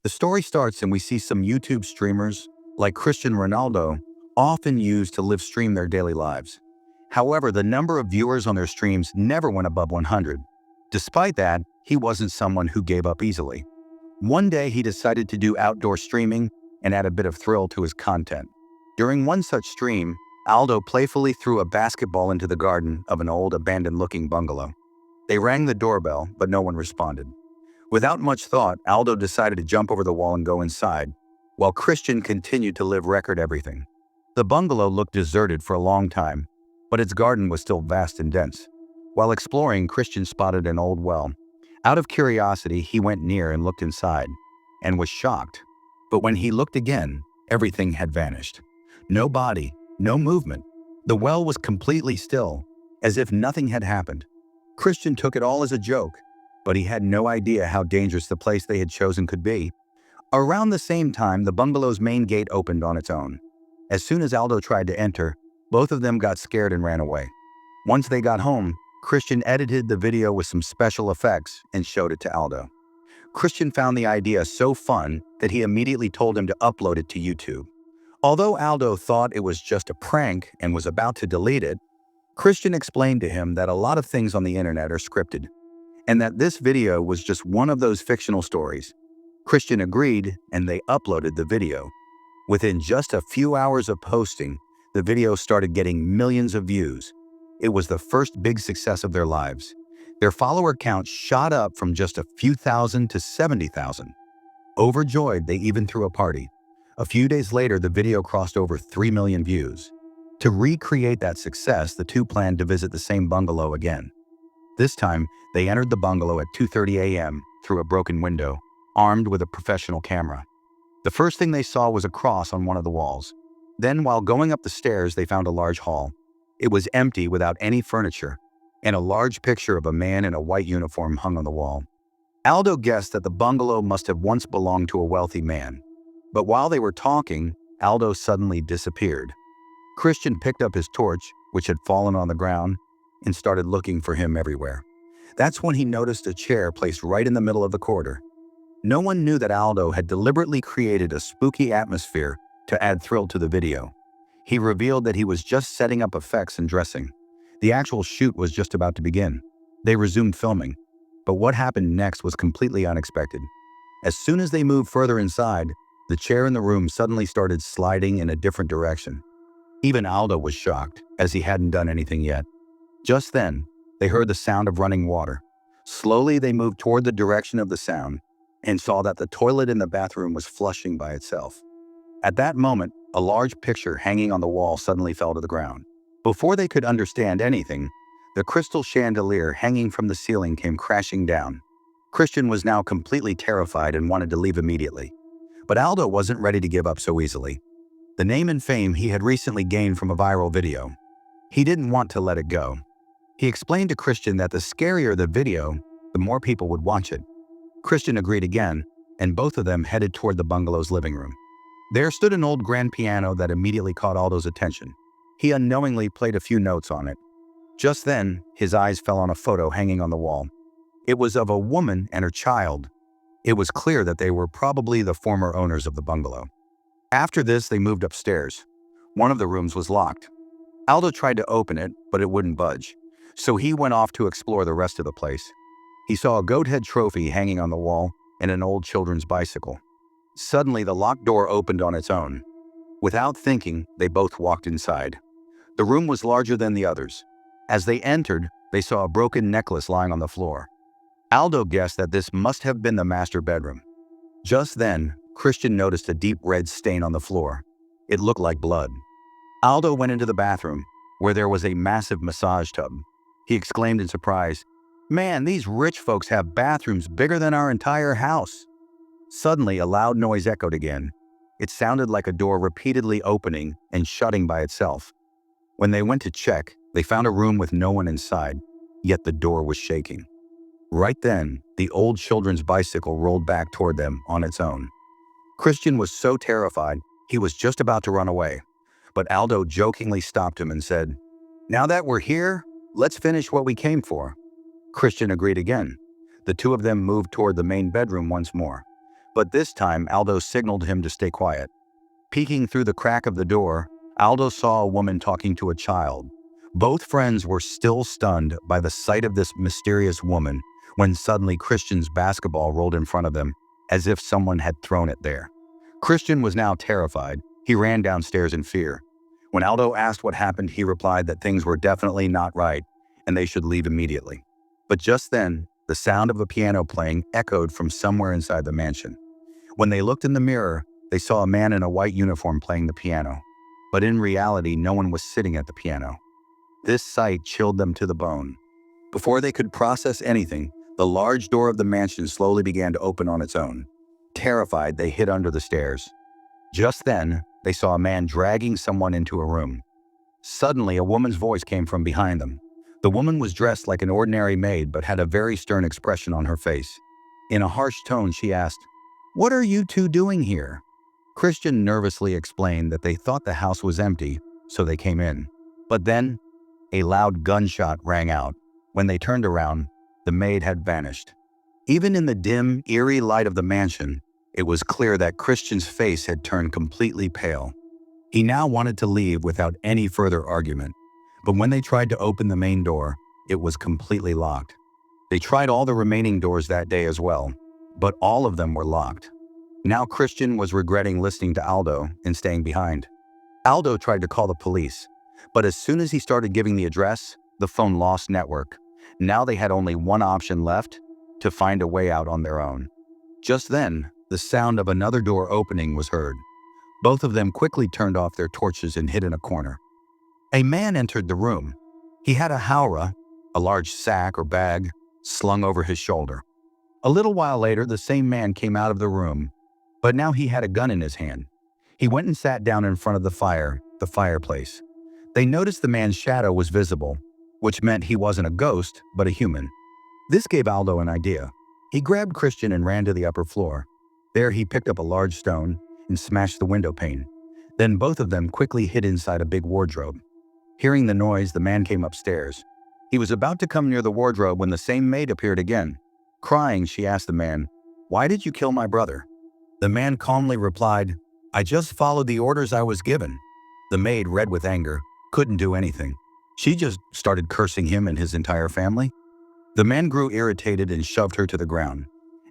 The story starts and we see some YouTube streamers, like Christian Ronaldo, often use to live stream their daily lives. However, the number of viewers on their streams never went above 100. Despite that, he wasn't someone who gave up easily. One day he decided to do outdoor streaming and add a bit of thrill to his content. During one such stream, Aldo playfully threw a basketball into the garden of an old abandoned-looking bungalow. They rang the doorbell, but no one responded. Without much thought, Aldo decided to jump over the wall and go inside, while Christian continued to live record everything. The bungalow looked deserted for a long time, but its garden was still vast and dense. While exploring, Christian spotted an old well. Out of curiosity, he went near and looked inside, and was shocked. But when he looked again, everything had vanished. No body, no movement. The well was completely still, as if nothing had happened. Christian took it all as a joke, but he had no idea how dangerous the place they had chosen could be. Around the same time, the bungalow's main gate opened on its own. As soon as Aldo tried to enter, both of them got scared and ran away. Once they got home, Christian edited the video with some special effects and showed it to Aldo. Christian found the idea so fun that he immediately told him to upload it to YouTube. Although Aldo thought it was just a prank and was about to delete it, Christian explained to him that a lot of things on the internet are scripted, and that this video was just one of those fictional stories. Christian agreed, and they uploaded the video. Within just a few hours of posting, the video started getting millions of views. It was the first big success of their lives. Their follower count shot up from just a few thousand to 70,000. Overjoyed, they even threw a party. A few days later, the video crossed over 3 million views. To recreate that success, the two planned to visit the same bungalow again. This time, they entered the bungalow at 2:30 a.m. through a broken window, armed with a professional camera. The first thing they saw was a cross on one of the walls. Then, while going up the stairs, they found a large hall. It was empty without any furniture, and a large picture of a man in a white uniform hung on the wall. Aldo guessed that the bungalow must have once belonged to a wealthy man. But while they were talking, Aldo suddenly disappeared. Christian picked up his torch, which had fallen on the ground, and started looking for him everywhere. That's when he noticed a chair placed right in the middle of the corridor. No one knew that Aldo had deliberately created a spooky atmosphere to add thrill to the video. He revealed that he was just setting up effects and dressing. The actual shoot was just about to begin. They resumed filming, but what happened next was completely unexpected. As soon as they moved further inside, the chair in the room suddenly started sliding in a different direction. Even Aldo was shocked, as he hadn't done anything yet. Just then, they heard the sound of running water. Slowly, they moved toward the direction of the sound and saw that the toilet in the bathroom was flushing by itself. At that moment, a large picture hanging on the wall suddenly fell to the ground. Before they could understand anything, the crystal chandelier hanging from the ceiling came crashing down. Christian was now completely terrified and wanted to leave immediately. But Aldo wasn't ready to give up so easily. The name and fame he had recently gained from a viral video. He didn't want to let it go. He explained to Christian that the scarier the video, the more people would watch it. Christian agreed again, and both of them headed toward the bungalow's living room. There stood an old grand piano that immediately caught Aldo's attention. He unknowingly played a few notes on it. Just then, his eyes fell on a photo hanging on the wall. It was of a woman and her child. It was clear that they were probably the former owners of the bungalow. After this, they moved upstairs. One of the rooms was locked. Aldo tried to open it, but it wouldn't budge, so he went off to explore the rest of the place. He saw a goat head trophy hanging on the wall and an old children's bicycle. Suddenly, the locked door opened on its own. Without thinking, they both walked inside. The room was larger than the others. As they entered, they saw a broken necklace lying on the floor. Aldo guessed that this must have been the master bedroom. Just then, Christian noticed a deep red stain on the floor. It looked like blood. Aldo went into the bathroom, where there was a massive massage tub. He exclaimed in surprise, "Man, these rich folks have bathrooms bigger than our entire house." Suddenly, a loud noise echoed again. It sounded like a door repeatedly opening and shutting by itself. When they went to check, they found a room with no one inside, yet the door was shaking. Right then, the old children's bicycle rolled back toward them on its own. Christian was so terrified, he was just about to run away. But Aldo jokingly stopped him and said, "Now that we're here, let's finish what we came for." Christian agreed again. The two of them moved toward the main bedroom once more. But this time, Aldo signaled him to stay quiet. Peeking through the crack of the door, Aldo saw a woman talking to a child. Both friends were still stunned by the sight of this mysterious woman when suddenly Christian's basketball rolled in front of them, as if someone had thrown it there. Christian was now terrified. He ran downstairs in fear. When Aldo asked what happened, he replied that things were definitely not right and they should leave immediately. But just then, the sound of a piano playing echoed from somewhere inside the mansion. When they looked in the mirror, they saw a man in a white uniform playing the piano. But in reality, no one was sitting at the piano. This sight chilled them to the bone. Before they could process anything, the large door of the mansion slowly began to open on its own. Terrified, they hid under the stairs. Just then, they saw a man dragging someone into a room. Suddenly, a woman's voice came from behind them. The woman was dressed like an ordinary maid but had a very stern expression on her face. In a harsh tone, she asked, "What are you two doing here?" Christian nervously explained that they thought the house was empty, so they came in. But then, a loud gunshot rang out. When they turned around, the maid had vanished. Even in the dim, eerie light of the mansion, it was clear that Christian's face had turned completely pale. He now wanted to leave without any further argument. But when they tried to open the main door, it was completely locked. They tried all the remaining doors that day as well, but all of them were locked. Now Christian was regretting listening to Aldo and staying behind. Aldo tried to call the police, but as soon as he started giving the address, the phone lost network. Now they had only one option left: to find a way out on their own. Just then, the sound of another door opening was heard. Both of them quickly turned off their torches and hid in a corner. A man entered the room. He had a haura, a large sack or bag, slung over his shoulder. A little while later, the same man came out of the room, but now he had a gun in his hand. He went and sat down in front of the fireplace. They noticed the man's shadow was visible, which meant he wasn't a ghost, but a human. This gave Aldo an idea. He grabbed Christian and ran to the upper floor. There he picked up a large stone and smashed the window pane. Then both of them quickly hid inside a big wardrobe. Hearing the noise, the man came upstairs. He was about to come near the wardrobe when the same maid appeared again. Crying, she asked the man, "Why did you kill my brother?" The man calmly replied, "I just followed the orders I was given." The maid, red with anger, couldn't do anything. She just started cursing him and his entire family. The man grew irritated and shoved her to the ground.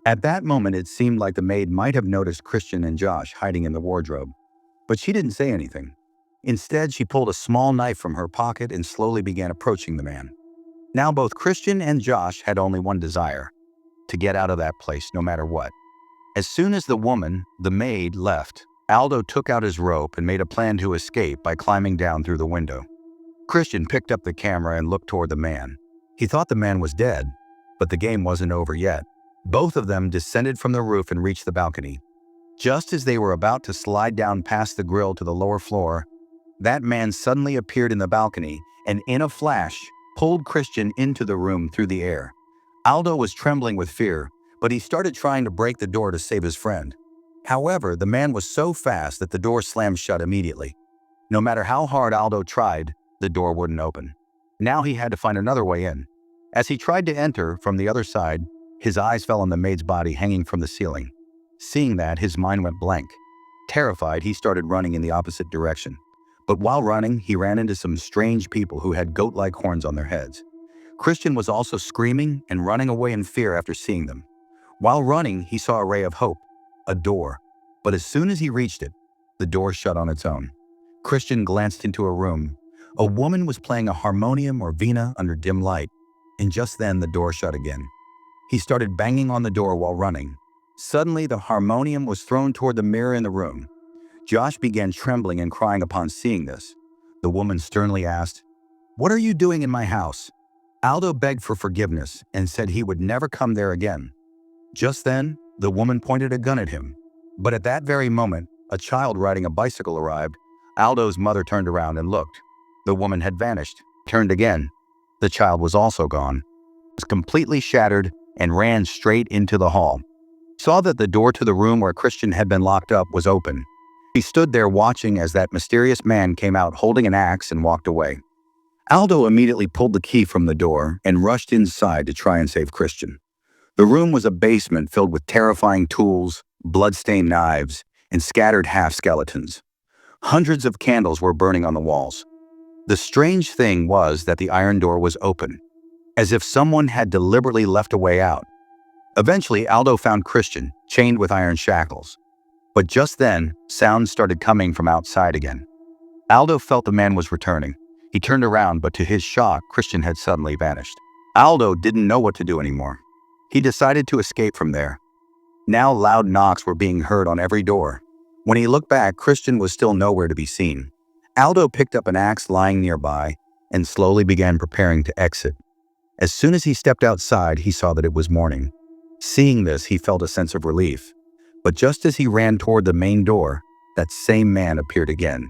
At that moment, it seemed like the maid might have noticed Christian and Josh hiding in the wardrobe, but she didn't say anything. Instead, she pulled a small knife from her pocket and slowly began approaching the man. Now both Christian and Josh had only one desire: to get out of that place no matter what. As soon as the maid, left, Aldo took out his rope and made a plan to escape by climbing down through the window. Christian picked up the camera and looked toward the man. He thought the man was dead, but the game wasn't over yet. Both of them descended from the roof and reached the balcony. Just as they were about to slide down past the grill to the lower floor, that man suddenly appeared in the balcony and, in a flash, pulled Christian into the room through the air. Aldo was trembling with fear, but he started trying to break the door to save his friend. However, the man was so fast that the door slammed shut immediately. No matter how hard Aldo tried, the door wouldn't open. Now he had to find another way in. As he tried to enter from the other side, his eyes fell on the maid's body hanging from the ceiling. Seeing that, his mind went blank. Terrified, he started running in the opposite direction. But while running, he ran into some strange people who had goat-like horns on their heads. Christian was also screaming and running away in fear after seeing them. While running, he saw a ray of hope, a door. But as soon as he reached it, the door shut on its own. Christian glanced into a room. A woman was playing a harmonium or vina under dim light, and just then the door shut again. He started banging on the door while running. Suddenly, the harmonium was thrown toward the mirror in the room. Josh began trembling and crying upon seeing this. The woman sternly asked, "What are you doing in my house?" Aldo begged for forgiveness and said he would never come there again. Just then, the woman pointed a gun at him. But at that very moment, a child riding a bicycle arrived. Aldo's mother turned around and looked. The woman had vanished. Turned again. The child was also gone. It was completely shattered and ran straight into the hall. Saw that the door to the room where Christian had been locked up was open. He stood there watching as that mysterious man came out holding an axe and walked away. Aldo immediately pulled the key from the door and rushed inside to try and save Christian. The room was a basement filled with terrifying tools, blood-stained knives, and scattered half-skeletons. Hundreds of candles were burning on the walls. The strange thing was that the iron door was open, as if someone had deliberately left a way out. Eventually, Aldo found Christian, chained with iron shackles. But just then, sounds started coming from outside again. Aldo felt the man was returning. He turned around, but to his shock, Christian had suddenly vanished. Aldo didn't know what to do anymore. He decided to escape from there. Now loud knocks were being heard on every door. When he looked back, Christian was still nowhere to be seen. Aldo picked up an axe lying nearby and slowly began preparing to exit. As soon as he stepped outside, he saw that it was morning. Seeing this, he felt a sense of relief. But just as he ran toward the main door, that same man appeared again.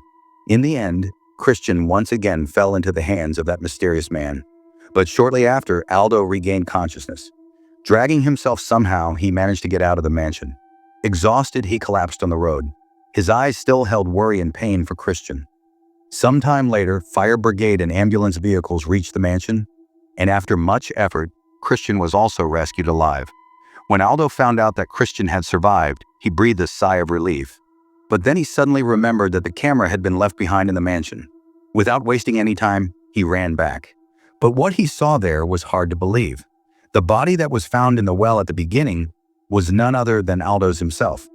In the end, Christian once again fell into the hands of that mysterious man. But shortly after, Aldo regained consciousness. Dragging himself somehow, he managed to get out of the mansion. Exhausted, he collapsed on the road. His eyes still held worry and pain for Christian. Sometime later, fire brigade and ambulance vehicles reached the mansion, and after much effort, Christian was also rescued alive. When Aldo found out that Christian had survived, he breathed a sigh of relief. But then he suddenly remembered that the camera had been left behind in the mansion. Without wasting any time, he ran back. But what he saw there was hard to believe. The body that was found in the well at the beginning was none other than Aldo's himself.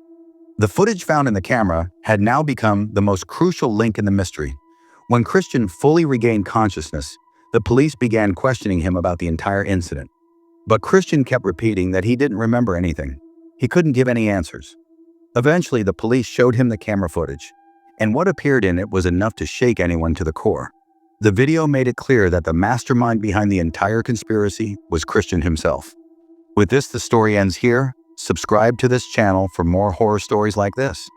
The footage found in the camera had now become the most crucial link in the mystery. When Christian fully regained consciousness, the police began questioning him about the entire incident. But Christian kept repeating that he didn't remember anything. He couldn't give any answers. Eventually, the police showed him the camera footage, and what appeared in it was enough to shake anyone to the core. The video made it clear that the mastermind behind the entire conspiracy was Christian himself. With this, the story ends here. Subscribe to this channel for more horror stories like this.